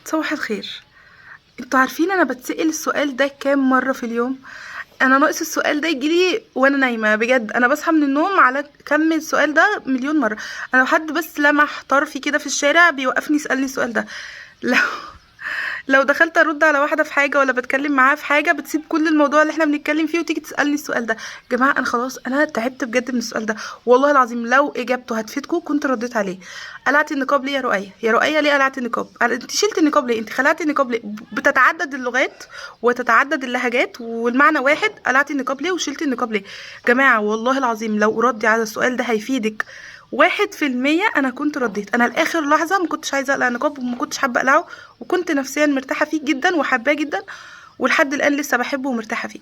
صباح الخير. انتوا عارفين انا بتسأل السؤال ده كام مرة في اليوم؟ انا ناقص السؤال ده يجيلي وانا نايمة بجد. انا بصحى من النوم على كم السؤال ده مليون مرة. انا لو حد بس لمح طرفي كده في الشارع بيوقفني يسألني السؤال ده. لو لو دخلت ارد على واحده في حاجه ولا بتكلم معاها في حاجه بتسيب كل الموضوع اللي احنا بنتكلم فيه وتيجي تسالني السؤال ده. يا جماعه انا خلاص انا تعبت بجد من السؤال ده. والله العظيم لو اجابته هتفيدكم كنت رديت عليه. قلعتي النقاب ليه يا رؤية؟ يا رؤية ليه قلعتي النقاب؟ انت شلتي النقاب ليه؟ انت خلعتي النقاب ليه؟ بتتعدد اللغات وتتعدد اللهجات والمعنى واحد. قلعتي النقاب ليه وشلتي النقاب ليه؟ جماعه والله العظيم لو ردي على السؤال ده هيفيدك 1%، انا كنت رديت. انا لاخر لحظه ما كنتش عايزه اقلع نقاب وما كنتش حابه اقلعه، وكنت نفسيا مرتاحه فيه جدا وحباه جدا، ولحد الان لسه بحبه ومرتاحه فيه.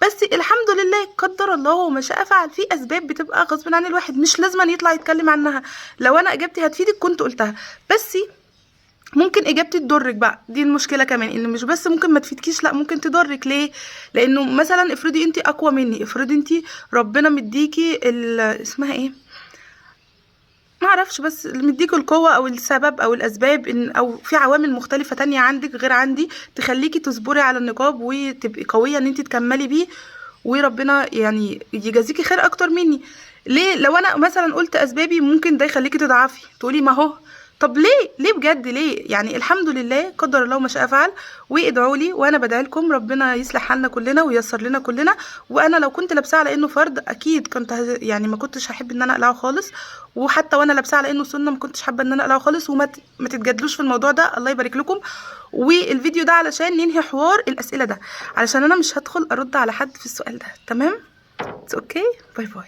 بس الحمد لله قدر الله وما شاء فعل، في اسباب بتبقى غصب عن الواحد مش لازم أن يطلع يتكلم عنها. لو انا اجابتي هتفيدك كنت قلتها، بس ممكن اجابتي تضرك بقى. دي المشكله كمان، ان مش بس ممكن ما تفيدكيش، لا ممكن تضرك. ليه؟ لانه مثلا افرضي انت اقوى مني، افرضي انت ربنا مديكي اسمها ايه، ما اعرفش، بس اللي مديك القوة او السبب او الاسباب ان او في عوامل مختلفة تانية عندك غير عندي تخليكي تصبري على النقاب وتبقي قوية ان انت تكملي بيه، وربنا يعني يجازيكي خير اكتر مني. ليه؟ لو انا مثلا قلت اسبابي ممكن ده يخليكي تضعفي تقولي ما هو. طب ليه بجد ليه؟ يعني الحمد لله قدر الله ما شاء فعل. وادعوا لي وانا بدعي لكم ربنا يصلح حالنا كلنا وييسر لنا كلنا. وانا لو كنت لابساه على انه فرض اكيد كنت يعني ما كنتش هحب ان انا اقلعه خالص. وحتى وانا لابساه على انه سنه ما كنتش حابه ان انا اقلعه خالص. ما تتجادلوش في الموضوع ده، الله يبارك لكم. والفيديو ده علشان ننهي حوار الاسئله ده، علشان انا مش هدخل ارد على حد في السؤال ده. تمام؟ اتس اوكي. باي باي.